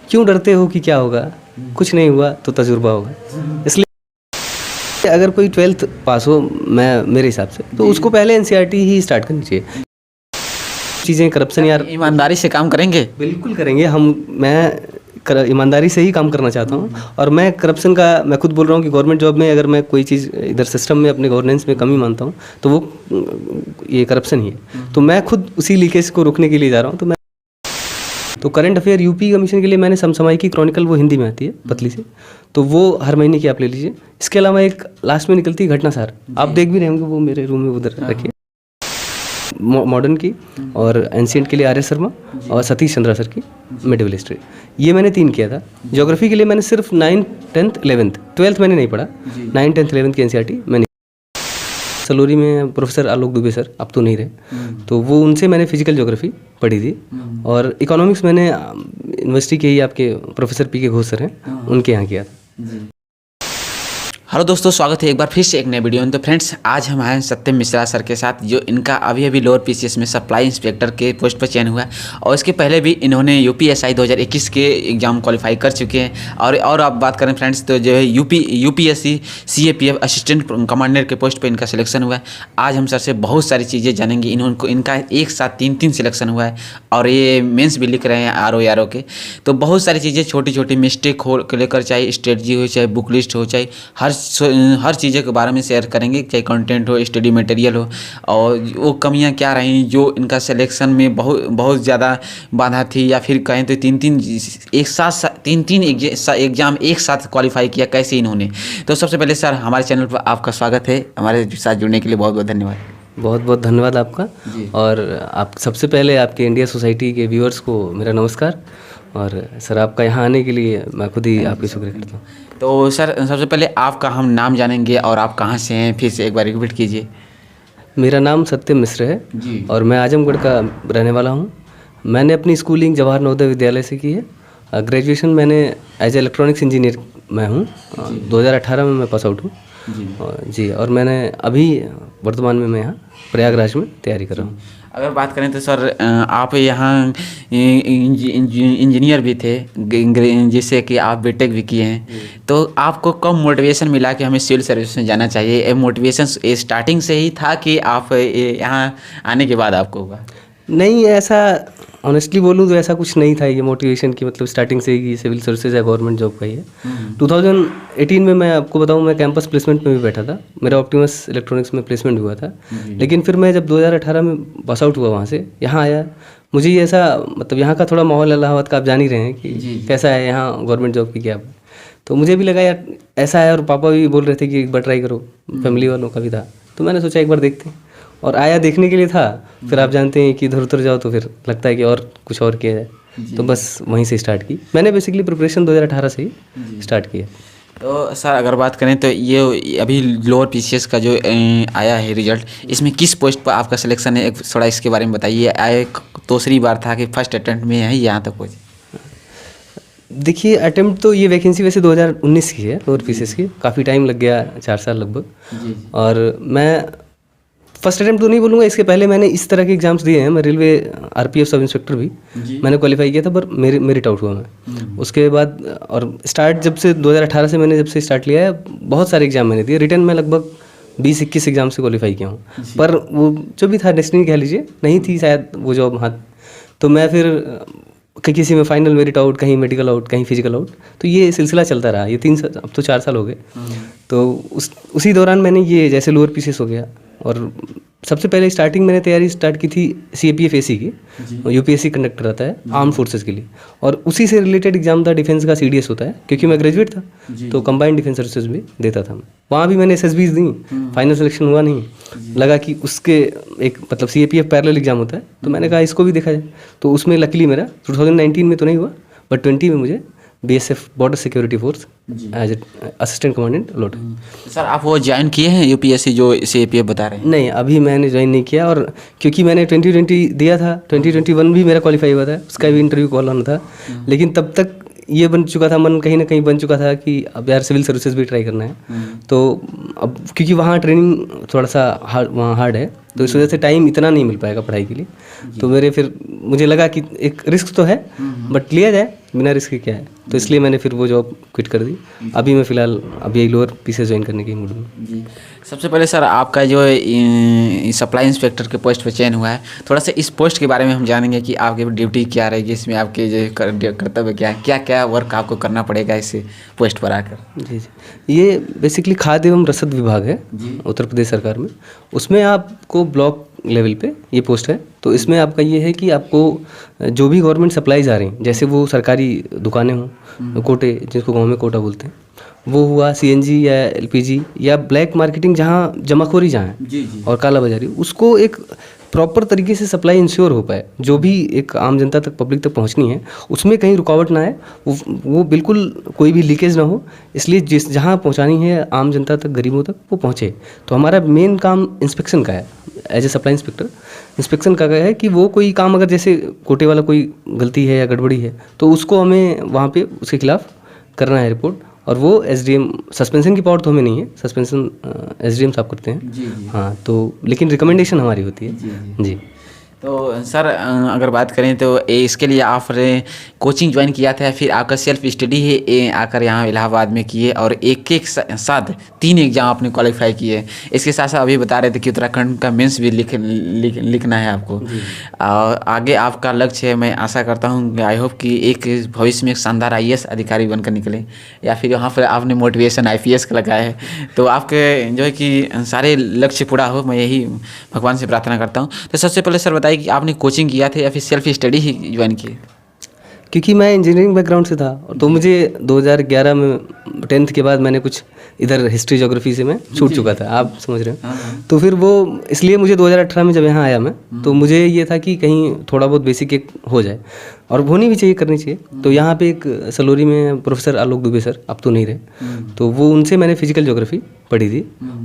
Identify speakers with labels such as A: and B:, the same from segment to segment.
A: क्यों डरते हो कि क्या होगा, कुछ नहीं हुआ तो तजुर्बा होगा। इसलिए अगर कोई 12th पास हो, मेरे हिसाब से तो उसको पहले एनसीईआरटी ही स्टार्ट करनी चाहिए। चीज़ें करप्शन यार
B: ईमानदारी से काम करेंगे,
A: बिल्कुल करेंगे मैं ईमानदारी से ही काम करना चाहता हूँ। और मैं करप्शन का मैं खुद बोल रहा हूँ कि गवर्नमेंट जॉब में अगर मैं कोई चीज़ इधर सिस्टम में अपने गवर्नेंस में कमी मानता हूँ तो वो ये करप्शन ही है। तो मैं खुद उसी लीकेज को रोकने के लिए जा रहा हूँ। तो करंट अफेयर यूपी कमीशन के लिए मैंने समसामयिकी क्रॉनिकल, वो हिंदी में आती है पतली से, तो वो हर महीने की आप ले लीजिए। इसके अलावा एक लास्ट में निकलती है घटनासार, आप देख भी रहे होंगे, वो मेरे रूम में उधर रखिए, मॉडर्न की और एंशिएंट के लिए आर्य शर्मा और सतीश चंद्रा सर की मिडिवल हिस्ट्री। ये मैंने 3 किया था। ज्योग्राफी के लिए मैंने सिर्फ 9th 10th 11th 12th मैंने नहीं पढ़ा, 9th 10th 11th की एनसीईआरटी मैंने। सलोरी में प्रोफेसर आलोक दुबे सर अब तो नहीं रहे, तो वो उनसे मैंने फिजिकल ज्योग्राफी पढ़ी थी। और इकोनॉमिक्स मैंने यूनिवर्सिटी के ही आपके प्रोफेसर पी के घोष सर हैं, उनके यहाँ किया था।
B: हेलो दोस्तों, स्वागत है एक बार फिर से एक नए वीडियो में। तो फ्रेंड्स, आज हम आए हैं सत्यम मिश्रा सर के साथ, जो इनका अभी लोअर पीसीएस में सप्लाई इंस्पेक्टर के पोस्ट पर चयन हुआ है। और इसके पहले भी इन्होंने यूपीएसआई 2021 के एग्जाम क्वालिफाई कर चुके हैं। और आप बात करें फ्रेंड्स, तो जो है यूपीएससी सीएपीएफ असिस्टेंट कमांडर के पोस्ट पर इनका सिलेक्शन हुआ है। आज हम सर से बहुत सारी चीज़ें जानेंगे। इनका एक साथ 3 सिलेक्शन हुआ है और ये मेंस भी लिख रहे हैं आरओ के। तो बहुत सारी चीज़ें, छोटी छोटी मिस्टेक हो लेकर, चाहे स्ट्रेटजी हो, चाहे बुक लिस्ट हो, चाहे हर चीज़ों के बारे में शेयर करेंगे, चाहे कंटेंट हो, स्टडी मटेरियल हो, और वो कमियां क्या रहीं जो इनका सिलेक्शन में बहुत ज़्यादा बाधा थी, या फिर कहें तो तीन एग्जाम एक साथ क्वालिफाई किया, कैसे इन्होंने। तो सबसे पहले सर, हमारे चैनल पर आपका स्वागत है। हमारे साथ जुड़ने के लिए बहुत बहुत धन्यवाद।
A: बहुत बहुत धन्यवाद आपका। और आप सबसे पहले आपके इंडिया सोसाइटी के व्यूअर्स को मेरा नमस्कार। और सर, आपका यहाँ आने के लिए मैं खुद ही आपकी शुक्रिया करता हूँ।
B: तो सर, सबसे पहले आपका हम नाम जानेंगे और आप कहाँ से हैं, फिर से एक बार रिपीट कीजिए।
A: मेरा नाम सत्यम मिश्र है
B: जी।
A: और मैं आजमगढ़ का रहने वाला हूँ। मैंने अपनी स्कूलिंग जवाहर नवोदय विद्यालय से की है। ग्रेजुएशन मैंने एज इलेक्ट्रॉनिक्स इंजीनियर मैं हूँ, 2018 में मैं पास आउट हूँ जी। और मैंने अभी वर्तमान में मैं यहाँ प्रयागराज में तैयारी कर रहा हूँ।
B: अगर बात करें तो सर, आप यहाँ इंजीनियर भी थे, जिससे कि आप बीटेक भी किए हैं। तो आपको कब मोटिवेशन मिला कि हमें सिविल सर्विस में जाना चाहिए? मोटिवेशन स्टार्टिंग से ही था कि आप यहाँ आने के बाद आपको हुआ?
A: नहीं, ऐसा ऑनेस्टली बोलूँ तो ऐसा कुछ नहीं था ये मोटिवेशन की, मतलब स्टार्टिंग से ही सिविल सर्विसेज या गवर्नमेंट जॉब का ही है। 2018 में मैं आपको बताऊँ, मैं कैंपस प्लेसमेंट में भी बैठा था, मेरा ऑप्टिमस इलेक्ट्रॉनिक्स में प्लेसमेंट हुआ था। लेकिन फिर मैं जब 2018 में पास आउट हुआ, वहाँ से यहाँ आया, मुझे ये ऐसा, मतलब यहाँ का थोड़ा माहौल इलाहाबाद का आप जान ही रहे हैं कि कैसा है यहाँ गवर्नमेंट जॉब की क्या। तो मुझे भी लगा यार ऐसा है, और पापा भी बोल रहे थे कि एक बार ट्राई करो, फैमिली वालों का भी था। तो मैंने सोचा एक बार देखते हैं, और आया देखने के लिए था। फिर आप जानते हैं कि इधर उधर जाओ तो फिर लगता है कि और कुछ और किया जाए, तो बस वहीं से स्टार्ट की मैंने। बेसिकली प्रिपरेशन 2018 से ही स्टार्ट किया।
B: तो सर, अगर बात करें तो ये अभी लोअर पीसीएस का जो आया है रिजल्ट, इसमें किस पोस्ट पर आपका सिलेक्शन है, एक थोड़ा इसके बारे में बताइए। दूसरी बार था कि फर्स्ट अटेम्प्ट में है यहाँ तक पहुँचे?
A: देखिए, अटेम्प्ट तो ये वैकेंसी वैसे 2019 की है, लोअर पीसीएस की। काफ़ी टाइम लग गया, 4 साल लगभग। और मैं फर्स्ट अटेम्प्ट तो नहीं बोलूँगा, इसके पहले मैंने इस तरह के एग्जाम्स दिए हैं। मैं रेलवे आरपीएफ सब इंस्पेक्टर भी मैंने क्वालिफाई किया था, पर मेरिट आउट हुआ मैं उसके बाद। और स्टार्ट जब से 2018 से मैंने जब से स्टार्ट लिया है, बहुत सारे एग्जाम मैंने दिए। रिटर्न में लगभग 20-21 एग्जाम से क्वालिफाई किया हूँ। पर वो जो भी था डेस्टिनी कह लीजिए, नहीं थी शायद वो जॉब हाथ। तो मैं फिर किसी में फाइनल मेरिट आउट, कहीं मेडिकल आउट, कहीं फिजिकल आउट, तो ये सिलसिला चलता रहा। ये 3 साल, अब तो 4 साल हो गए। तो उसी दौरान मैंने ये जैसे लोअर पीसीएस हो गया, और सबसे पहले स्टार्टिंग मैंने तैयारी स्टार्ट की थी सीएपीएफ एसी की। यूपीएससी कंडक्टर आता है आर्म फोर्सेस के लिए, और उसी से रिलेटेड एग्जाम था डिफेंस का, सीडीएस होता है। क्योंकि मैं ग्रेजुएट था तो कंबाइंड डिफेंस सर्विसेज भी देता था मैं। वहाँ भी मैंने एसएसबीज दी, फाइनल सिलेक्शन हुआ नहीं। लगा कि उसके एक मतलब सीएपीएफ पैरेलल एग्जाम होता है, तो मैंने कहा इसको भी देखा जाए। तो उसमें लकीली मेरा 2019 में तो नहीं हुआ, बट 20 में मुझे BSF border security force as assistant commandant allot.
B: Sir, आप वो ज्वाइन किए हैं यूपीएससी जो सीएपीएफ बता रहे हैं?
A: नहीं, अभी मैंने ज्वाइन नहीं किया। और क्योंकि मैंने 2020 दिया था, 2021 भी मेरा क्वालिफाई हुआ था, उसका भी इंटरव्यू कॉल आना था। लेकिन तब तक ये बन चुका था, मन कहीं ना कहीं बन चुका था कि अब यार सिविल सर्विसेज भी ट्राई करना है। तो अब क्योंकि वहाँ ट्रेनिंग थोड़ा सा हार्ड है, तो इस वजह से टाइम इतना नहीं मिल पाएगा पढ़ाई के लिए। तो फिर मुझे लगा कि एक रिस्क तो है, बट लिया जाए, बिना रिस्क के क्या है, तो इसलिए मैंने फिर वो जॉब क्विट कर दी। अभी मैं फ़िलहाल अभी लोअर पीसीएस ज्वाइन करने के मूड में।
B: जी, सबसे पहले सर आपका जो सप्लाई इंस्पेक्टर के पोस्ट पर चयन हुआ है, थोड़ा सा इस पोस्ट के बारे में हम जानेंगे कि आपकी ड्यूटी क्या रहेगी, इसमें आपके जो कर्तव्य क्या है, क्या क्या वर्क आपको करना पड़ेगा इस पोस्ट पर आकर।
A: जी जी, ये बेसिकली खाद्य एवं रसद विभाग है उत्तर प्रदेश सरकार में। उसमें आपको ब्लॉक लेवल पे ये पोस्ट है। तो इसमें आपका ये है कि आपको जो भी गवर्नमेंट सप्लाईज आ रही हैं, जैसे वो सरकारी दुकानें हों, कोटे जिसको गांव में कोटा बोलते हैं, वो हुआ, सीएनजी या एलपीजी या ब्लैक मार्केटिंग जहाँ जमाखोरी जहाँ है और काला बाजारी, उसको एक प्रॉपर तरीके से सप्लाई इंश्योर हो पाए, जो भी एक आम जनता तक, पब्लिक तक पहुंचनी है, उसमें कहीं रुकावट ना आए, वो बिल्कुल कोई भी लीकेज ना हो। इसलिए जिस जहाँ पहुंचानी है आम जनता तक, गरीबों तक, वो पहुंचे। तो हमारा मेन काम इंस्पेक्शन का है। As a supply inspector inspection का है कि वो कोई काम अगर जैसे कोटे वाला कोई गलती है या गड़बड़ी है, तो उसको हमें वहाँ पे उसके खिलाफ करना है रिपोर्ट। और वो एसडीएम, सस्पेंशन की पावर तो हमें नहीं है, सस्पेंशन एसडीएम साहब करते हैं।
B: जी।
A: हाँ, तो लेकिन रिकमेंडेशन हमारी होती है। जी।
B: तो सर अगर बात करें तो इसके लिए आपने कोचिंग ज्वाइन किया था, फिर आपका सेल्फ स्टडी ही आकर यहाँ इलाहाबाद में किए और एक साथ 3 एग्जाम आपने क्वालिफाई किए। इसके साथ साथ अभी बता रहे थे कि उत्तराखंड का मेंस भी लिखना है आपको। और आगे आपका लक्ष्य है, मैं आशा करता हूँ, आई होप कि एक भविष्य में एक शानदार आईएएस अधिकारी बनकर निकले, या फिर यहाँ पर आपने मोटिवेशन आईपीएस का लगाया है, तो आपके जो है कि सारे लक्ष्य पूरा हो, मैं यही भगवान से प्रार्थना करता हूँ। तो सबसे पहले सर बताइए कि आपने कोचिंग किया था या फिर सेल्फ स्टडी ही ज्वाइन की?
A: क्योंकि मैं इंजीनियरिंग बैकग्राउंड से था, तो मुझे 2011 में 10th के बाद मैंने कुछ इधर हिस्ट्री ज्योग्राफी से मैं छूट चुका था, आप समझ रहे हो। तो फिर वो इसलिए मुझे 2018 में जब यहाँ आया मैं, तो मुझे ये था कि कहीं थोड़ा बहुत बेसिक एक हो जाए, और होनी भी चाहिए, करनी चाहिए। तो यहाँ पे एक सलोरी में प्रोफेसर आलोक दुबे सर, अब तो नहीं रहे, तो वो उनसे मैंने फिजिकल ज्योग्राफी पढ़ी थी।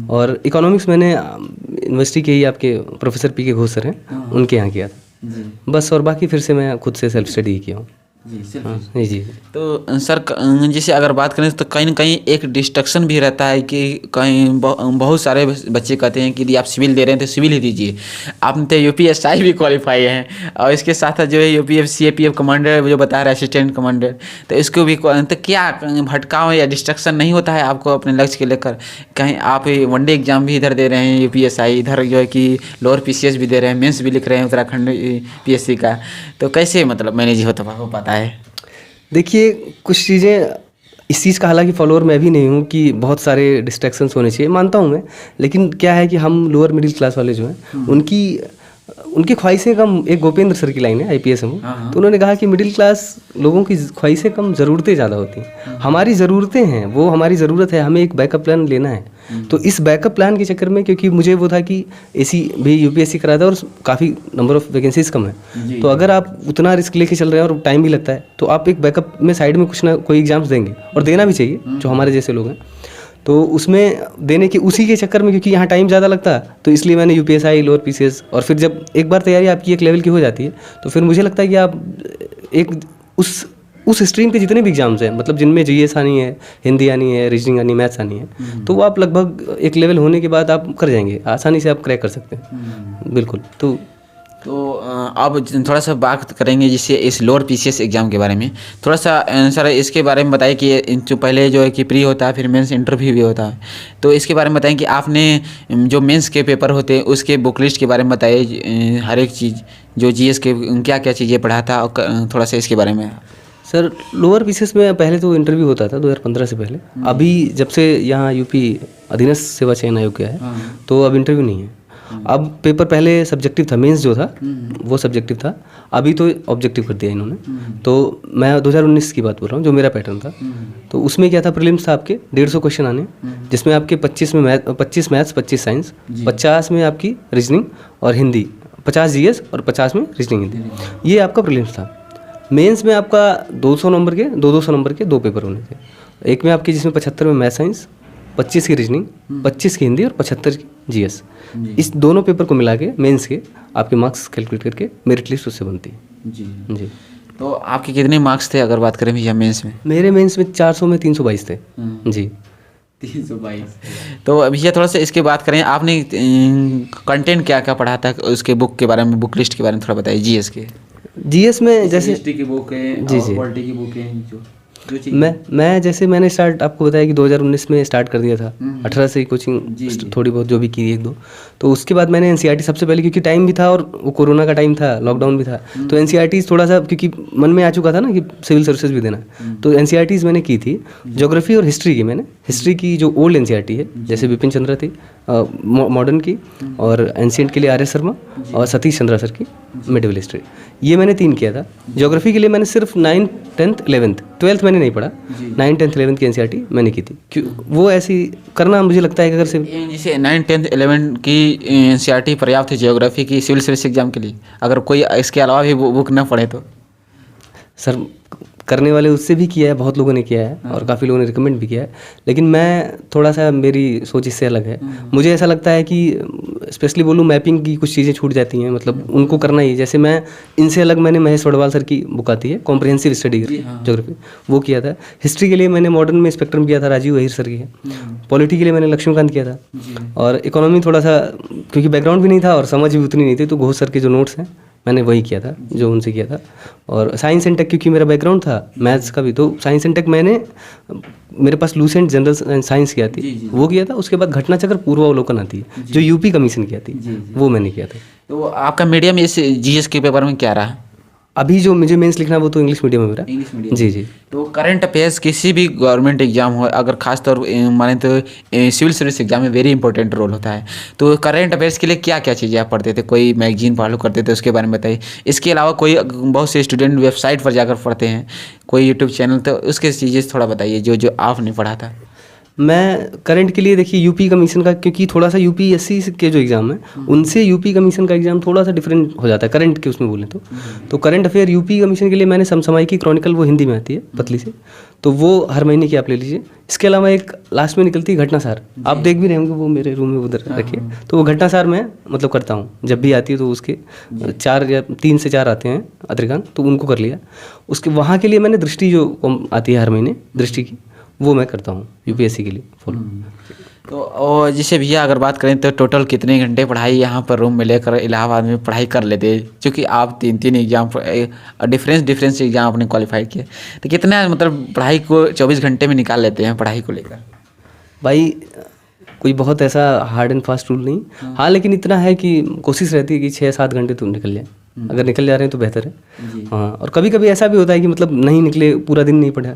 A: और इकोनॉमिक्स मैंने यूनिवर्सिटी के ही आपके प्रोफेसर पी के घोष सर हैं, उनके यहाँ किया था बस। और बाकी फिर से मैं खुद से सेल्फ स्टडी किया हूँ। जी जी।
B: तो सर जैसे अगर बात करें तो कहीं ना कहीं एक डिस्ट्रक्शन भी रहता है कि कहीं बहुत सारे बच्चे कहते हैं कि यदि आप सिविल दे रहे हैं तो सिविल ही दीजिए। आपने तो यूपीएसआई भी क्वालिफाई है, और इसके साथ साथ जो है यूपीएफ सीएपीएफ कमांडर जो बता रहा है, असिस्टेंट कमांडर, तो इसको भी तो क्या भटकाव या डिस्ट्रक्शन नहीं होता है आपको अपने लक्ष्य के लेकर? कहीं आप वनडे एग्जाम भी इधर दे रहे हैं यूपीएसआई, इधर जो है कि लोअर पीसीएस भी दे रहे हैं, मेंस भी लिख रहे हैं उत्तराखंड पीएससी का, तो कैसे मतलब मैनेज हो पाता है?
A: देखिए, कुछ चीज़ें इस चीज़ का हालांकि फॉलोअर मैं भी नहीं हूँ कि बहुत सारे डिस्ट्रैक्शंस होने चाहिए, मानता हूँ मैं, लेकिन क्या है कि हम लोअर मिडिल क्लास वाले जो हैं उनकी ख्वाहिशें कम। एक गोपेंद्र सर की लाइन है आईपीएस में, तो उन्होंने कहा कि मिडिल क्लास लोगों की ख्वाहिशें कम, ज़रूरतें ज़्यादा होती हैं। हमारी ज़रूरतें हैं, वो हमारी ज़रूरत है, हमें एक बैकअप प्लान लेना है। तो इस बैकअप प्लान के चक्कर में, क्योंकि मुझे वो था कि एसी भी यूपीएससी करा था और काफ़ी नंबर ऑफ वैकेंसीज कम है, तो अगर आप उतना रिस्क लेके चल रहे हैं और टाइम भी लगता है, तो आप एक बैकअप में साइड में कुछ ना कोई एग्जाम्स देंगे, और देना भी चाहिए जो हमारे जैसे लोग हैं। तो उसमें देने के उसी के चक्कर में, क्योंकि यहाँ टाइम ज़्यादा लगता है, तो इसलिए मैंने यूपीएसआई, लोअर पीसीएस, और फिर जब एक बार तैयारी आपकी एक लेवल की हो जाती है, तो फिर मुझे लगता है कि आप एक उस स्ट्रीम के जितने भी एग्जाम्स हैं, मतलब जिनमें जीएस आनी है, हिंदी आनी है, रीजनिंग आनी, मैथ्स आनी है, तो वो आप लगभग एक लेवल होने के बाद आप कर जाएंगे, आसानी से आप क्रैक कर सकते हैं। बिल्कुल। तो
B: अब थोड़ा सा बात करेंगे जिससे इस लोअर पीसीएस एग्ज़ाम के बारे में थोड़ा सा सर इसके बारे में बताइए कि जो पहले जो है कि प्री होता है, फिर मेंस इंटरव्यू भी होता है, तो इसके बारे में बताएं कि आपने जो मेंस के पेपर होते हैं उसके बुक लिस्ट के बारे में बताइए, हर एक चीज़ जो जीएस के क्या क्या चीज़ें पढ़ा था, और थोड़ा सा इसके बारे में।
A: सर, लोअर पीसीएस में पहले तो इंटरव्यू होता था 2015 से पहले। अभी जब से यहाँ यूपी अधीनस्थ सेवा चयन आयोग गया है, तो अब इंटरव्यू नहीं है। अब पेपर पहले सब्जेक्टिव था, मेंस जो था वो सब्जेक्टिव था, अभी तो ऑब्जेक्टिव कर दिया इन्होंने। तो मैं 2019 की बात बोल रहा हूँ, जो मेरा पैटर्न था, तो उसमें क्या था, प्रीलिम्स था आपके 150 क्वेश्चन आने, जिसमें आपके 25 मैथ्स, 25 साइंस, 50 में आपकी रीजनिंग और हिंदी, 50 जीएस और 50 में रीजनिंग हिंदी, ये आपका प्रीलिम्स था। मेंस में आपका 200 नंबर के 200 नंबर के 2 पेपर होने थे। एक में आपकी जिसमें 75 में मैथ साइंस, 25 की रीजनिंग, 25 की हिंदी और 75 की जीएस। इस दोनों पेपर को मिला के मेंस के आपके मार्क्स कैलकुलेट करके मेरिट लिस्ट उससे बनती है। जी।
B: तो आपके कितने मार्क्स थे अगर बात करें भैया मेंस में?
A: मेरे मेंस में 400 में 322 थे। जी।
B: 322। तो भैया थोड़ा सा इसके बात करें, आपने कंटेंट क्या क्या पढ़ा था, उसके बुक के बारे में, बुक लिस्ट के बारे में थोड़ा बताइए जीएस के।
A: जीएस में जैसे
B: हिस्ट्री की बुक है
A: जी,
B: और
A: जी।
B: पॉलिटी की बुक है जो चीज़
A: मैं जैसे मैंने स्टार्ट आपको बताया कि 2019 में स्टार्ट कर दिया था। 18 से ही कोचिंग थोड़ी बहुत जो भी की एक दो, तो उसके बाद मैंने एनसीईआरटी सबसे पहले, क्योंकि टाइम भी था और वो कोरोना का टाइम था, लॉकडाउन भी था, तो एनसीईआरटी थोड़ा सा क्योंकि मन में आ चुका था ना कि सिविल सर्विसेज भी देना है, तो एनसीईआरटीज़ मैंने की थी। ज्योग्राफी और हिस्ट्री की मैंने, हिस्ट्री की जो ओल्ड एनसीईआरटी है जैसे बिपिन चंद्रा थी, मॉडर्न की, और एंशिएंट के लिए आर एस शर्मा और सतीश चंद्रा सर की मिडिवल हिस्ट्री, ये मैंने 3 किया था। ज्योग्राफी के लिए मैंने सिर्फ 9th 10th 11th 12th मैंने नहीं पढ़ा, 9th 10th 11th की एनसीईआरटी मैंने की थी। क्यों वो ऐसी करना मुझे लगता है कि अगर सिर्फ
B: जैसे 9th 10th 11th की एनसीईआरटी पर्याप्त है ज्योग्राफी की सिविल सर्विस एग्जाम के लिए, अगर कोई इसके अलावा भी बुक ना पढ़े तो?
A: सर करने वाले उससे भी किया है, बहुत लोगों ने किया है और काफ़ी लोगों ने रिकमेंड भी किया है, लेकिन मैं थोड़ा सा, मेरी सोच इससे अलग है। मुझे ऐसा लगता है कि स्पेशली बोलूँ, मैपिंग की कुछ चीज़ें छूट जाती हैं, मतलब उनको करना ही, जैसे मैं इनसे अलग मैंने महेश वडवाल सर की बुक आती है कॉम्प्रिहेंसिव स्टडी ज्योग्राफी, वो किया था। हिस्ट्री के लिए मैंने मॉडर्न में स्पेक्ट्रम किया था, राजीव अहिर सर की है। पॉलिटी के लिए मैंने लक्ष्मीकांत किया था, और इकोनॉमी थोड़ा सा क्योंकि बैकग्राउंड भी नहीं था और समझ भी उतनी नहीं थी, तो घोष सर के जो नोट्स हैं मैंने वही किया था जो उनसे किया था। और साइंस एंड टेक क्योंकि मेरा बैकग्राउंड था मैथ्स का भी, तो साइंस एंड टेक मैंने, मेरे पास लूसेंट जनरल साइंस की आती, वो किया था। उसके बाद घटनाचक्र पूर्वावलोकन आती है जो यूपी कमीशन की आती, वो मैंने किया था।
B: तो आपका मीडियम इस जीएस के पेपर में क्या रहा?
A: अभी जो मुझे मेंस लिखना है वो तो इंग्लिश मीडियम में मेरा।
B: English medium.
A: जी जी।
B: तो करंट अफेयर्स किसी भी गवर्नमेंट एग्जाम हो, अगर खास तौर माने तो सिविल सर्विस एग्जाम में वेरी इंपॉर्टेंट रोल होता है, तो करंट अफेयर्स के लिए क्या क्या चीज़ें आप पढ़ते थे? कोई मैगजीन फॉलो करते थे, उसके बारे में बताइए। इसके अलावा कोई, बहुत से स्टूडेंट वेबसाइट पर जाकर पढ़ते हैं, कोई यूट्यूब चैनल, तो उसके चीज़ें थोड़ा बताइए जो जो आपने पढ़ा था।
A: मैं करंट के लिए देखिए यूपी कमीशन का, क्योंकि थोड़ा सा यूपीएससी के जो एग्ज़ाम है उनसे यूपी कमीशन का एग्ज़ाम थोड़ा सा डिफरेंट हो जाता है करंट के उसमें बोलें तो करंट अफेयर यूपी कमीशन के लिए मैंने समसामयिकी क्रॉनिकल, वो हिंदी में आती है पतली से, तो वो हर महीने की आप ले लीजिए। इसके अलावा एक लास्ट में निकलती है घटनासार, आप देख भी रहे होंगे, वो मेरे रूम में उधर रखिए, तो वो घटनासार मैं मतलब करता हूँ जब भी आती है, तो उसके 4 या 3 से 4 आते हैं अतिरिक्त, तो उनको कर लिया। उसके वहाँ के लिए मैंने दृष्टि जो आती है हर महीने दृष्टि की, वो मैं करता हूँ यूपीएससी के लिए फॉलो।
B: तो और जैसे भैया अगर बात करें तो टोटल कितने घंटे पढ़ाई यहाँ पर रूम में लेकर इलाहाबाद में पढ़ाई कर लेते हैं, क्योंकि आप 3 एग्जाम डिफरेंस एग्जाम आपने क्वालिफाई किए, तो कितना मतलब पढ़ाई को 24 घंटे में निकाल लेते हैं पढ़ाई को लेकर? भाई
A: कोई बहुत ऐसा हार्ड एंड फास्ट रूल नहीं, हाँ, लेकिन इतना है कि कोशिश रहती है कि 6-7 घंटे तो निकल जाए, अगर निकल जा रहे हैं तो बेहतर है। हाँ, और कभी कभी ऐसा भी होता है कि मतलब नहीं निकले, पूरा दिन नहीं पढ़ा,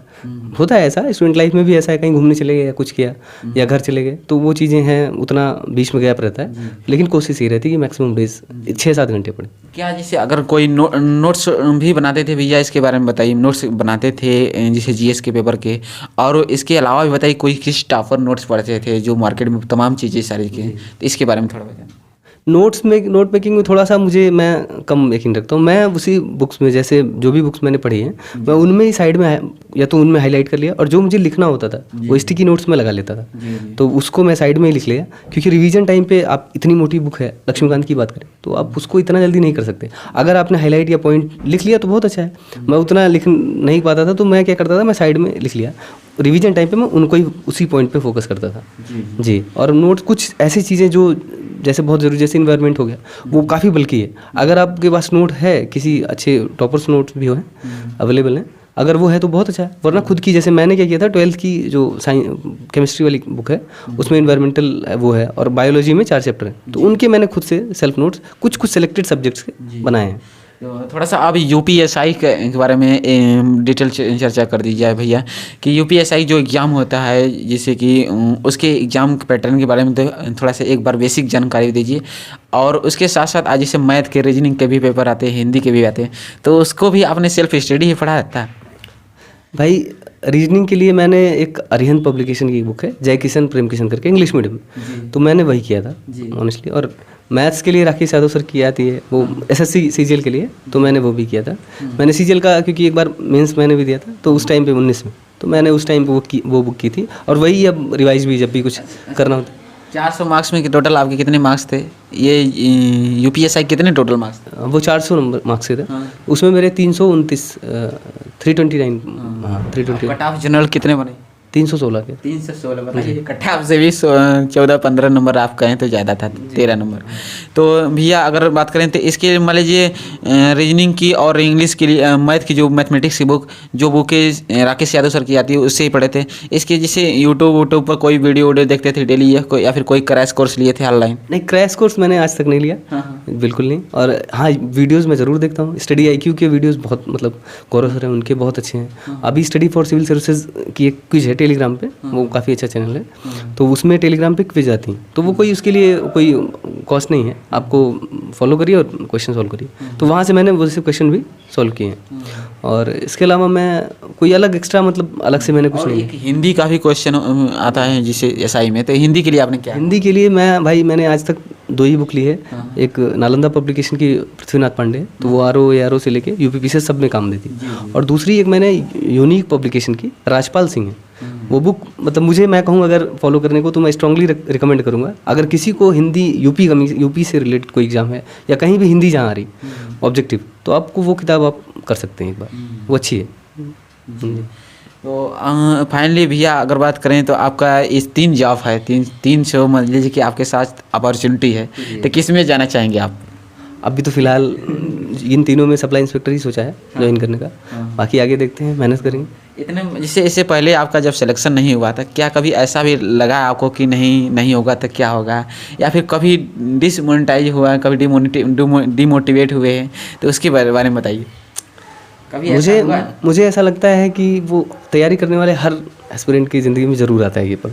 A: होता है ऐसा, स्टूडेंट लाइफ में भी ऐसा है, कहीं घूमने चले गए या कुछ किया या घर चले गए, तो वो चीज़ें हैं, उतना बीच में गैप रहता है, लेकिन कोशिश ये रहती है कि मैक्सिमम डेज 6-7 घंटे पढ़े।
B: क्या जैसे अगर कोई नोट्स भी बनाते थे भैया, इसके बारे में बताइए, नोट्स बनाते थे जैसे जीएस के पेपर के, और इसके अलावा भी बताइए कोई किस टॉपर नोट्स पढ़ते थे जो मार्केट में तमाम चीज़ें सारी की, तो इसके बारे में थोड़ा बताएं।
A: नोट मेकिंग में थोड़ा सा मैं कम यकीन रखता हूँ। मैं उसी बुक्स में, जैसे जो भी बुक्स मैंने पढ़ी हैं, मैं उनमें ही साइड में या तो उनमें हाईलाइट कर लिया, और जो मुझे लिखना होता था वो स्टिकी नोट्स में लगा लेता था, तो उसको मैं साइड में ही लिख लिया, क्योंकि रिवीजन टाइम पे आप, इतनी मोटी बुक है लक्ष्मीकांत की बात करें तो आप उसको इतना जल्दी नहीं कर सकते। अगर आपने हाईलाइट या पॉइंट लिख लिया तो बहुत अच्छा है, मैं उतना लिख नहीं पाता था, तो मैं क्या करता था, मैं साइड में लिख लिया, रिवीजन टाइम पे मैं उनको ही उसी पॉइंट पे फोकस करता था। जी। और नोट्स कुछ ऐसी चीज़ें जो जैसे बहुत ज़रूरी, जैसे इन्वायरमेंट हो गया, वो काफ़ी बल्कि है। अगर आपके पास नोट है, किसी अच्छे टॉपर्स नोट्स भी हो अवेलेबल हैं, अगर वो है तो बहुत अच्छा है, वरना खुद की, जैसे मैंने क्या किया था, 12th की जो केमिस्ट्री वाली बुक है उसमें इन्वायरमेंटल वो है, और बायोलॉजी में 4 चैप्टर हैं, तो उनके मैंने खुद से सेल्फ नोट्स कुछ सेलेक्टेड सब्जेक्ट्स के बनाए हैं।
B: तो थोड़ा सा अब यूपीएसआई के बारे में डिटेल चर्चा कर दी जाए भैया, कि यूपीएसआई जो एग्ज़ाम होता है, जैसे कि उसके एग्ज़ाम पैटर्न के बारे में तो थोड़ा सा एक बार बेसिक जानकारी दीजिए, और उसके साथ साथ आज जैसे मैथ के, रीजनिंग के भी पेपर आते हैं, हिंदी के भी आते हैं, तो उसको भी आपने सेल्फ स्टडी ही पढ़ा था?
A: भाई रीजनिंग के लिए मैंने एक अरिहंत पब्लिकेशन की बुक है, जय किशन प्रेम किशन करके, इंग्लिश मीडियम में, तो मैंने वही किया था ऑनेस्टली। और मैथ्स के लिए राकेश यादव सर की आती है, वो एसएससी सीजीएल के लिए, तो मैंने वो भी किया था। मैंने सीजीएल का, क्योंकि एक बार मेंस मैंने भी दिया था, तो उस टाइम पे 19 में, तो मैंने उस टाइम पे वो बुक की थी, और वही अब रिवाइज भी जब भी कुछ करना होता है।
B: 400 मार्क्स में टोटल आपके कितने मार्क्स थे? ये यूपीएसआई कितने टोटल मार्क्स थे?
A: वो 400 नंबर मार्क्स से थे। उसमें मेरे 329 329 हाँ 329।
B: कट ऑफ जनरल कितने बने?
A: 316 के।
B: 316 बताइए, इकट्ठा आपसे भी 14-15 नंबर आप कहें तो ज़्यादा था, 13 नंबर। तो भैया अगर बात करें तो इसके मान लीजिए रीजनिंग की और इंग्लिश के लिए मैथ की जो मैथमेटिक्स की बुक जो बुकें राकेश यादव सर की आती है उससे ही पढ़े थे। इसके जैसे यूट्यूब पर कोई वीडियो देखते थे डेली या फिर कोई क्रैश कोर्स लिए थे ऑनलाइन?
A: नहीं, क्रैश कोर्स मैंने आज तक नहीं लिया, बिल्कुल नहीं। और हाँ, वीडियोस मैं ज़रूर देखता हूँ। स्टडी IQ के वीडियोस बहुत, मतलब गौरव सर हैं उनके बहुत अच्छे हैं। अभी स्टडी फॉर सिविल सर्विसेज की एक क्विज है टेलीग्राम पे, वो काफ़ी अच्छा चैनल है, तो उसमें टेलीग्राम पे क्विज आती हैं, तो वो कोई उसके लिए कोई कॉस्ट नहीं है, आपको फॉलो करिए और क्वेश्चन सॉल्व करिए। तो वहाँ से मैंने वो से क्वेश्चन भी सॉल्व किए हैं। और इसके अलावा मैं कोई अलग एक्स्ट्रा, मतलब अलग से मैंने कुछ नहीं।
B: एक हिंदी का भी क्वेश्चन आता है जिसे SI में, तो हिंदी के लिए आपने क्या?
A: हिंदी के लिए मैंने आज तक 2 ही बुक ली है। एक नालंदा पब्लिकेशन की पृथ्वीनाथ पांडे, तो वो RO ARO से लेके UPPC सब में काम देती। और दूसरी एक मैंने यूनिक पब्लिकेशन की राजपाल सिंह है, वो बुक, मतलब मैं कहूँ अगर फॉलो करने को तो मैं स्ट्रांगली रिकमेंड करूँगा। अगर किसी को हिंदी यूपी से रिलेटेड कोई एग्जाम है या कहीं भी हिंदी जहाँ आ रही ऑब्जेक्टिव, तो आपको वो किताब आप कर सकते हैं एक बार, वो अच्छी है।
B: तो फाइनली भैया अगर बात करें तो आपका इस 3 जॉब है, तीन शो मान लीजिए कि आपके साथ अपॉर्चुनिटी है, तो किस में जाना चाहेंगे आप?
A: अभी तो फिलहाल इन तीनों में सप्लाई इंस्पेक्टर ही सोचा है ज्वाइन करने का, बाकी आगे देखते हैं, मेहनत करेंगे।
B: इतने जैसे इससे पहले आपका जब सिलेक्शन नहीं हुआ था, क्या कभी ऐसा भी लगा आपको कि नहीं होगा तो क्या होगा, या फिर कभी डिसमोनेटाइज हुआ, कभी डिमोटिवेट हुए हैं, तो उसके बारे में बताइए।
A: मुझे ऐसा लगता है कि वो तैयारी करने वाले हर एस्पिरेंट की ज़िंदगी में ज़रूर आता है ये पल।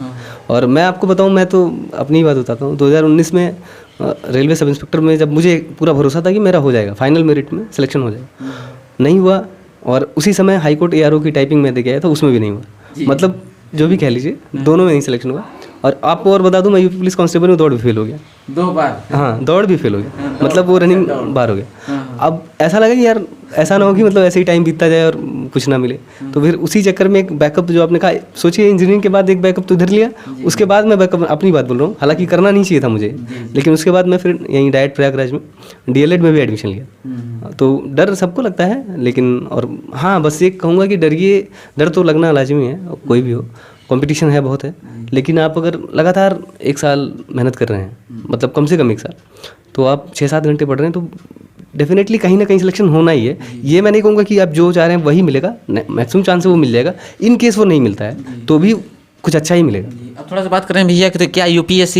A: और मैं आपको बताऊं, मैं तो अपनी ही बात बताता हूँ। 2019 में रेलवे सब इंस्पेक्टर में जब मुझे पूरा भरोसा था कि मेरा हो जाएगा, फाइनल मेरिट में सिलेक्शन हो जाएगा, नहीं हुआ। और उसी समय हाई कोर्ट ARO की टाइपिंग में दे गया था, उसमें भी नहीं हुआ। मतलब जो भी कह लीजिए, दोनों में नहीं सिलेक्शन हुआ। और आपको और बता दूं, मैं यूपी पुलिस कांस्टेबल में दौड़ भी फेल हो गया
B: 2 बार।
A: हाँ, दौड़ भी फेल हो गया, मतलब वो रनिंग बार हो गया। अब ऐसा लगा कि यार ऐसा ना हो कि मतलब ऐसे ही टाइम बीतता जाए और कुछ ना मिले, तो फिर उसी चक्कर में एक बैकअप, जो आपने कहा, सोचिए इंजीनियरिंग के बाद एक बैकअप तो इधर लिया, उसके बाद मैं बैकअप, अपनी बात बोल रहा हूँ, हालांकि करना नहीं चाहिए था मुझे, लेकिन उसके बाद मैं फिर यहीं डायरेक्ट प्रयागराज में DLED में भी एडमिशन लिया। तो डर सबको लगता है, लेकिन और हाँ, बस एक कहूँगा कि डर तो लगना लाजमी है, कोई भी हो, कंपटीशन है, बहुत है, लेकिन आप अगर लगातार 1 साल मेहनत कर रहे हैं, मतलब कम से कम 1 साल, तो आप 6-7 घंटे पढ़ रहे हैं, तो डेफिनेटली कहीं ना कहीं सिलेक्शन होना ही है। ये मैं नहीं कहूँगा कि आप जो चाह रहे हैं वही मिलेगा, मैक्सिमम चांस है वो मिल जाएगा। इन केस वो नहीं मिलता है तो भी कुछ अच्छा ही मिलेगा।
B: अब थोड़ा सा बात करें भैया कि तो क्या UPSC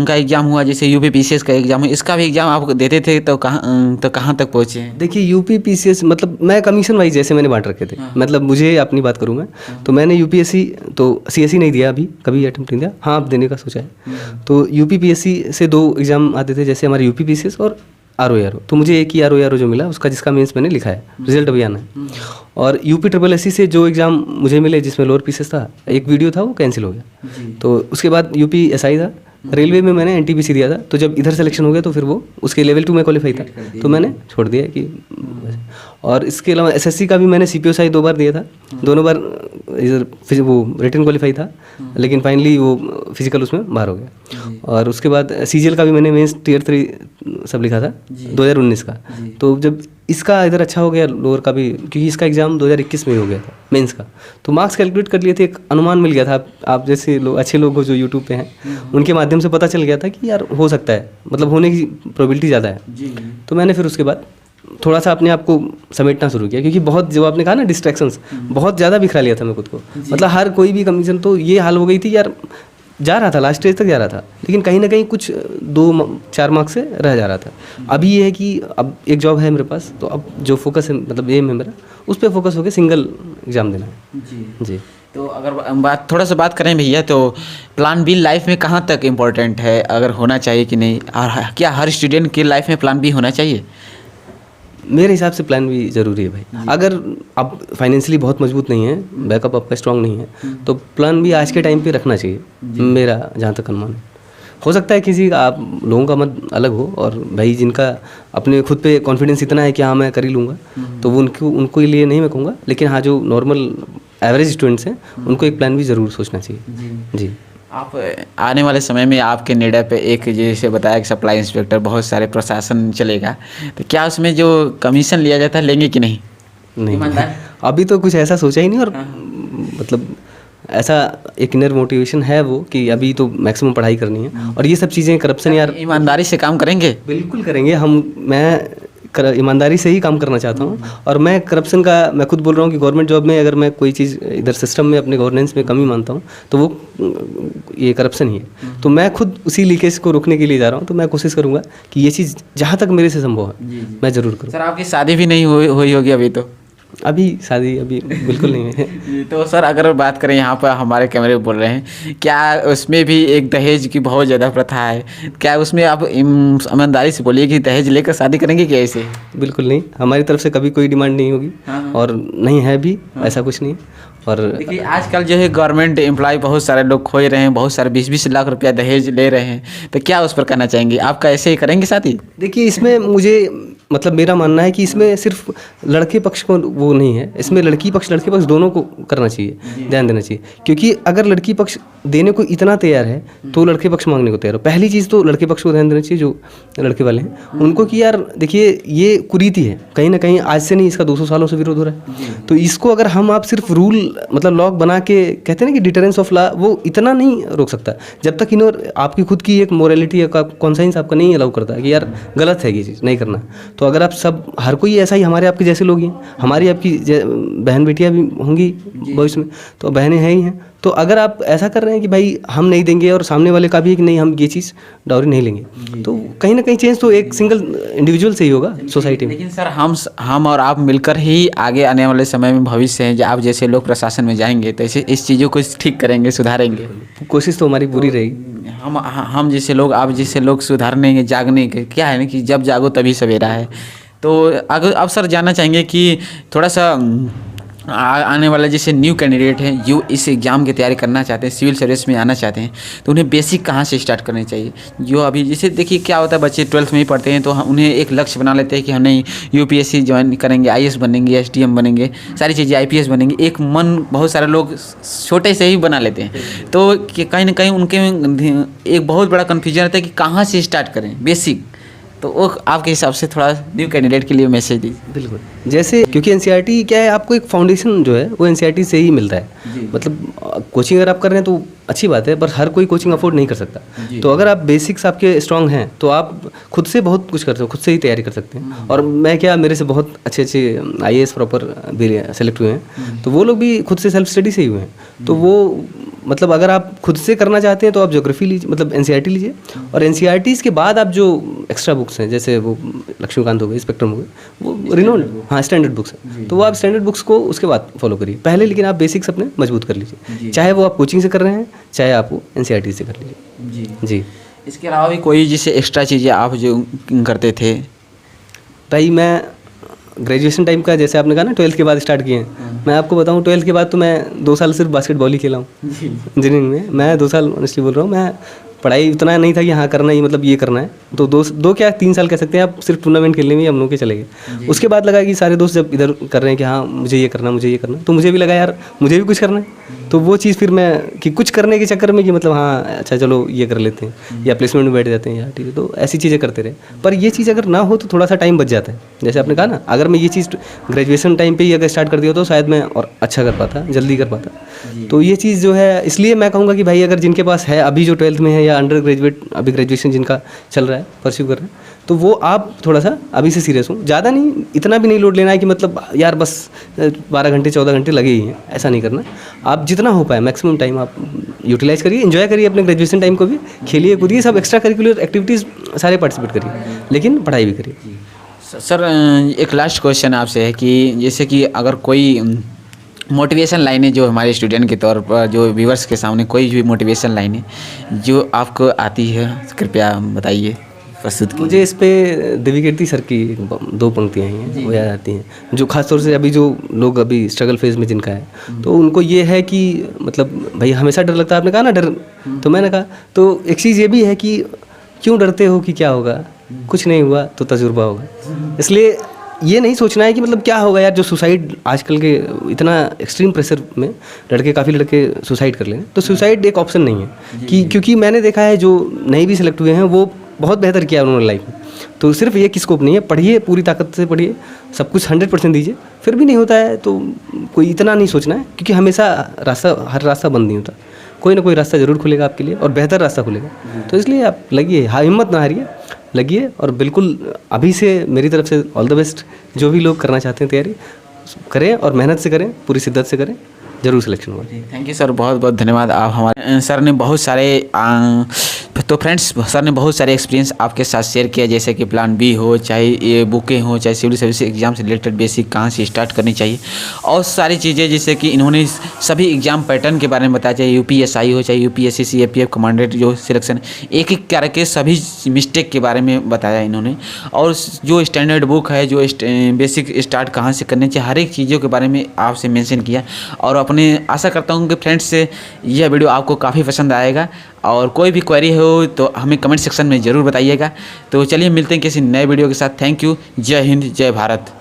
B: का एग्जाम हुआ, जैसे UPPCS का एग्जाम, इसका भी एग्जाम आप देते थे, तो कहाँ तक पहुँचे हैं?
A: देखिए UPPCS, मतलब मैं कमीशन वाइज जैसे मैंने बांट रखे थे, मतलब मुझे अपनी बात करूँ मैं, तो मैंने UPSC तो CSE नहीं दिया, अभी कभी अटेम्प्ट नहीं दिया, हाँ अब देने का सोचा है। तो UPPSC से 2 एग्जाम आते थे, जैसे हमारे UPPCS और RO ARO, तो मुझे एक ही RO ARO जो मिला उसका, जिसका मेंस मैंने लिखा है, रिजल्ट अभी आना है। और UPSSC से जो एग्ज़ाम मुझे मिले जिसमें लोअर पीसेस था, एक वीडियो था वो कैंसिल हो गया, तो उसके बाद UPSI था। रेलवे में मैंने NTPC दिया था, तो जब इधर सिलेक्शन हो गया तो फिर वो उसके लेवल 2 में क्वालिफाई था, तो मैंने छोड़ दिया कि। और इसके अलावा SSC का भी मैंने CPOSI 2 बार दिया था, दोनों बार इधर वो रिटन क्वालिफाई था, लेकिन फाइनली वो फिजिकल उसमें बाहर हो गया। और उसके बाद CGL का भी मैंने मेंस Tier 3 सब लिखा था 2019 का, तो जब इसका इधर अच्छा हो गया, लोअर का भी, क्योंकि इसका एग्ज़ाम 2021 में ही हो गया था मेंस का, तो मार्क्स कैलकुलेट कर लिए थे, एक अनुमान मिल गया था। आप जैसे अच्छे लोग हो जो यूट्यूब पे हैं, उनके माध्यम से पता चल गया था कि यार हो सकता है, मतलब होने की प्रोबेबिलिटी ज़्यादा है। तो मैंने फिर उसके बाद थोड़ा सा अपने आप को समेटना शुरू किया, क्योंकि बहुत, जो आपने कहा ना, डिस्ट्रैक्शंस बहुत ज़्यादा बिखरा लिया था मैं खुद को, मतलब हर कोई भी कंडीशन तो ये हाल हो गई थी यार, जा रहा था लास्ट स्टेज तक जा रहा था, लेकिन कहीं ना कहीं कुछ 2-4 मार्क्स से रह जा रहा था। अभी ये है कि अब एक जॉब है मेरे पास, तो अब जो फोकस है, मतलब एम है मेरा, उस पर फोकस होकर सिंगल एग्ज़ाम देना है। जी।
B: तो अगर थोड़ा सा बात करें भैया, तो प्लान बी लाइफ में कहाँ तक इम्पोर्टेंट है, अगर होना चाहिए कि नहीं, और क्या हर स्टूडेंट की लाइफ में प्लान बी होना चाहिए?
A: मेरे हिसाब से प्लान भी ज़रूरी है भाई। अगर आप फाइनेंशियली बहुत मजबूत नहीं है, बैकअप आपका स्ट्रांग नहीं है, तो प्लान भी आज के टाइम पे रखना चाहिए, मेरा जहाँ तक अनुमान है। हो सकता है किसी का, आप लोगों का मत अलग हो, और भाई जिनका अपने खुद पे कॉन्फिडेंस इतना है कि हाँ मैं कर ही लूँगा, तो वो उनको लिए नहीं मैं कहूँगा, लेकिन हाँ जो नॉर्मल एवरेज स्टूडेंट्स हैं उनको एक प्लान भी ज़रूर सोचना चाहिए। जी।
B: आप आने वाले समय में आपके निर्णय पे एक, जैसे बताया कि सप्लाई इंस्पेक्टर, बहुत सारे प्रशासन चलेगा, तो क्या उसमें जो कमीशन लिया जाता है लेंगे कि नहीं?
A: नहीं, अभी तो कुछ ऐसा सोचा ही नहीं, और मतलब ऐसा एक इनर मोटिवेशन है वो कि अभी तो मैक्सिमम पढ़ाई करनी है। और ये सब चीज़ें करप्शन यार
B: ईमानदारी से काम करेंगे?
A: बिल्कुल करेंगे मैं ईमानदारी से ही काम करना चाहता हूँ। और मैं करप्शन का मैं खुद बोल रहा हूँ कि गवर्नमेंट जॉब में अगर मैं कोई चीज़ इधर सिस्टम में अपने गवर्नेंस में कमी मानता हूँ तो वो ये करप्शन ही है। तो मैं खुद उसी लीकेज को रोकने के लिए जा रहा हूँ। तो मैं कोशिश करूँगा कि ये चीज़ जहाँ तक मेरे से संभव है मैं ज़रूर करूँ।
B: सर आपकी शादी भी नहीं हुई होगी अभी तो?
A: अभी शादी अभी बिल्कुल नहीं है।
B: तो सर अगर बात करें, यहाँ पर हमारे कैमरे बोल रहे हैं, क्या उसमें भी एक दहेज की बहुत ज़्यादा प्रथा है? क्या उसमें आप ईमानदारी से बोलिए कि दहेज लेकर शादी करेंगे क्या ऐसे?
A: बिल्कुल नहीं, हमारी तरफ से कभी कोई डिमांड नहीं होगी। और नहीं है भी, ऐसा कुछ नहीं। और
B: देखिए आजकल जो है गवर्नमेंट एम्प्लॉय बहुत सारे लोग खोए रहे हैं, बहुत सारे 20-20 लाख रुपया दहेज ले रहे हैं, तो क्या उस पर कहना चाहेंगे? आपका ऐसे ही करेंगे शादी?
A: देखिए इसमें मुझे मतलब मेरा मानना है कि इसमें सिर्फ लड़के पक्ष को वो नहीं है, इसमें लड़की पक्ष लड़के पक्ष दोनों को करना चाहिए, ध्यान देना चाहिए। क्योंकि अगर लड़की पक्ष देने को इतना तैयार है तो लड़के पक्ष मांगने को तैयार हो। पहली चीज़ तो लड़के पक्ष को ध्यान देना चाहिए, जो लड़के वाले हैं उनको, कि यार देखिए ये कुरीति है, कहीं ना कहीं आज से नहीं, इसका 200 सालों से विरोध हो रहा है। तो इसको अगर हम आप सिर्फ रूल मतलब लॉ बना के कहते हैं ना कि डिटरेंस ऑफ लॉ, वो इतना नहीं रोक सकता जब तक इन्हों आपकी खुद की एक मोरालिटी का कॉन्साइंस आपका नहीं अलाउ करता कि यार गलत है ये चीज़ नहीं करना। तो अगर आप सब हर कोई ऐसा ही, हमारे आपके जैसे लोग हैं, हमारी आपकी बहन बेटियां भी होंगी भविष्य में, तो बहनें हैं ही हैं। तो अगर आप ऐसा कर रहे हैं कि भाई हम नहीं देंगे और सामने वाले का भी है कि नहीं हम ये चीज़ डाउरी नहीं लेंगे, तो कहीं ना कहीं चेंज तो एक सिंगल इंडिविजुअल से ही होगा सोसाइटी में।
B: लेकिन सर हम और आप मिलकर ही आगे आने वाले समय में भविष्य है, आप जैसे लोग प्रशासन में जाएंगे तो ऐसे इस चीज़ों को ठीक करेंगे, सुधारेंगे।
A: कोशिश तो हमारी पूरी रहेगी।
B: हम जैसे लोग, आप जैसे लोग सुधारने जागने के क्या है ना कि जब जागो तभी सवेरा है। तो अगर आप सर जानना चाहेंगे कि थोड़ा सा आने वाला जैसे न्यू कैंडिडेट हैं जो इस एग्ज़ाम की तैयारी करना चाहते हैं, सिविल सर्विस में आना चाहते हैं, तो उन्हें बेसिक कहाँ से स्टार्ट करनी चाहिए? जो अभी जैसे देखिए क्या होता है, बच्चे 12th में ही पढ़ते हैं तो उन्हें एक लक्ष्य बना लेते हैं कि हम नहीं UPSC ज्वाइन करेंगे, IAS बनेंगे, SDM बनेंगे, सारी चीज़ें IPS बनेंगे, एक मन बहुत सारे लोग छोटे से ही बना लेते हैं। तो कहीं ना कहीं उनके एक बहुत बड़ा कन्फ्यूजन रहता है कि कहाँ से स्टार्ट करें बेसिक। तो वो आपके हिसाब से थोड़ा न्यू कैंडिडेट के लिए मैसेज दीजिए।
A: बिल्कुल, जैसे क्योंकि NCERT क्या है, आपको एक फाउंडेशन जो है वो NCERT से ही मिलता है। मतलब कोचिंग अगर आप कर रहे हैं तो अच्छी बात है, पर हर कोई कोचिंग अफोर्ड नहीं कर सकता। तो अगर आप बेसिक्स आपके स्ट्रांग हैं तो आप खुद से बहुत कुछ कर सकते हो, खुद से ही तैयारी कर सकते हैं। और मैं क्या, मेरे से बहुत अच्छे IAS प्रॉपर भी सेलेक्ट हुए हैं, तो वो लोग भी खुद से सेल्फ स्टडी से ही हुए हैं। तो वो मतलब अगर आप खुद से करना चाहते हैं तो आप ज्योग्राफी लीजिए, मतलब NCERT लीजिए। और NCERT के बाद आप जो एक्स्ट्रा बुक्स हैं, जैसे वो लक्ष्मीकांत हो गए, स्पेक्ट्रम हो गए, वो रिनोल्ड, हाँ स्टैंडर्ड बुक्स हैं, तो वो आप स्टैंडर्ड बुक्स को उसके बाद फॉलो करिए पहले। लेकिन आप बेसिक्स अपने मजबूत कर लीजिए, चाहे वो आप कोचिंग से कर रहे हैं, चाहे आप वो NCERT से कर लीजिए। जी।
B: इसके अलावा भी कोई जैसे एक्स्ट्रा चीज़ें आप जो करते थे?
A: भाई मैं ग्रेजुएशन टाइम का, जैसे आपने कहा ना 12th के बाद स्टार्ट किए हैं, मैं आपको बताऊं 12th के बाद तो मैं 2 साल सिर्फ बास्केटबॉल ही खेला हूँ इंजीनियरिंग में। मैं 2 साल ऑनेस्टली बोल रहा हूँ, मैं पढ़ाई उतना नहीं था कि हाँ करना ही मतलब ये करना है। तो 2 क्या 3 साल कह सकते हैं आप, सिर्फ टूर्नामेंट खेलने में हम लोग के चले गए। उसके बाद लगा कि सारे दोस्त जब इधर कर रहे हैं कि हाँ मुझे ये करना, मुझे ये करना, तो मुझे भी लगा यार मुझे भी कुछ करना है। तो वो चीज़ फिर मैं कि कुछ करने के चक्कर में कि मतलब हाँ अच्छा चलो ये कर लेते हैं, या प्लेसमेंट में बैठ जाते हैं, या ठीक है, तो ऐसी चीज़ें करते रहे। पर ये चीज़ अगर ना हो तो थोड़ा सा टाइम बच जाता है। जैसे आपने कहा ना, अगर मैं ये चीज़ ग्रेजुएशन टाइम पे ही अगर स्टार्ट कर दिया तो शायद मैं और अच्छा कर पाता, जल्दी कर पाता। तो ये चीज़ जो है, इसलिए मैं कहूँगा कि भाई अगर जिनके पास है अभी जो 12th में है या अंडर ग्रेजुएट अभी ग्रेजुएशन जिनका चल रहा है, परस्यू कर रहे हैं, तो वो आप थोड़ा सा अभी से सीरियस हो। ज़्यादा नहीं, इतना भी नहीं लोड लेना है कि मतलब यार बस 12 घंटे 14 घंटे लगे ही हैं, ऐसा नहीं करना। आप जितना हो पाए मैक्सिमम टाइम आप यूटिलाइज करिए, एंजॉय करिए अपने ग्रेजुएशन टाइम को भी, खेलिए कूदिए, सब एक्स्ट्रा करिकुलर एक्टिविटीज़ सारे पार्टिसिपेट करिए, लेकिन पढ़ाई भी करिए।
B: सर एक लास्ट क्वेश्चन आपसे है कि जैसे कि अगर कोई मोटिवेशन लाइनें जो हमारे स्टूडेंट के तौर पर, जो व्यूअर्स के सामने कोई भी मोटिवेशन लाइनें जो आपको आती है, कृपया बताइए, प्रस्तुत कीजिए।
A: मुझे इस पे देवी कीर्ति सर की 2 पंक्तियाँ हैं वो याद आती हैं, जो खासतौर से अभी जो लोग अभी स्ट्रगल फेज में जिनका है, तो उनको ये है कि मतलब भाई हमेशा डर लगता है। आपने कहा ना डर, तो मैंने कहा तो एक चीज़ ये भी है कि क्यों डरते हो कि क्या होगा, कुछ नहीं हुआ तो तजुर्बा होगा। इसलिए ये नहीं सोचना है कि मतलब क्या होगा यार, जो सुसाइड आजकल के इतना एक्सट्रीम प्रेशर में काफ़ी लड़के सुसाइड कर लें, तो सुसाइड एक ऑप्शन नहीं है। कि क्योंकि मैंने देखा है जो नहीं भी सिलेक्ट हुए हैं वो बहुत बेहतर किया उन्होंने लाइफ में। तो सिर्फ एक स्कोप नहीं है, पढ़िए, पूरी ताकत से पढ़िए, सब कुछ 100% दीजिए, फिर भी नहीं होता है तो कोई इतना नहीं सोचना है, क्योंकि हमेशा हर रास्ता बंद नहीं होता, कोई ना कोई रास्ता ज़रूर खुलेगा आपके लिए और बेहतर रास्ता खुलेगा। तो इसलिए आप लगिए, हाँ, हिम्मत ना हारिए, लगिए, और बिल्कुल अभी से मेरी तरफ से ऑल द बेस्ट। जो भी लोग करना चाहते हैं तैयारी करें और मेहनत से करें, पूरी शिद्दत से करें, जरूर सिलेक्शन होगा।
B: थैंक यू सर, बहुत बहुत धन्यवाद। आप हमारे सर ने बहुत सारे तो फ्रेंड्स सर ने बहुत सारे एक्सपीरियंस आपके साथ शेयर किया, जैसे कि प्लान बी हो, चाहे ये बुकें हो, चाहे सिविल सर्विस एग्जाम से रिलेटेड बेसिक कहाँ से स्टार्ट करनी चाहिए, और सारी चीज़ें, जैसे कि इन्होंने सभी एग्जाम पैटर्न के बारे में बताया, चाहे यूपीएसआई हो, चाहे यूपीएससी, सीएपीएफ, कमांडेंट जो सिलेक्शन, एक एक करके सभी मिस्टेक के बारे में बताया इन्होंने, और जो स्टैंडर्ड बुक है, जो बेसिक स्टार्ट कहाँ से करनी चाहिए, हर एक चीज़ों के बारे में आपसे मेंशन किया। और अपने आशा करता हूँ कि फ्रेंड्स से यह वीडियो आपको काफ़ी पसंद आएगा, और कोई भी क्वेरी हो तो हमें कमेंट सेक्शन में ज़रूर बताइएगा। तो चलिए मिलते हैं किसी नए वीडियो के साथ। Thank you. जय हिंद, जय भारत।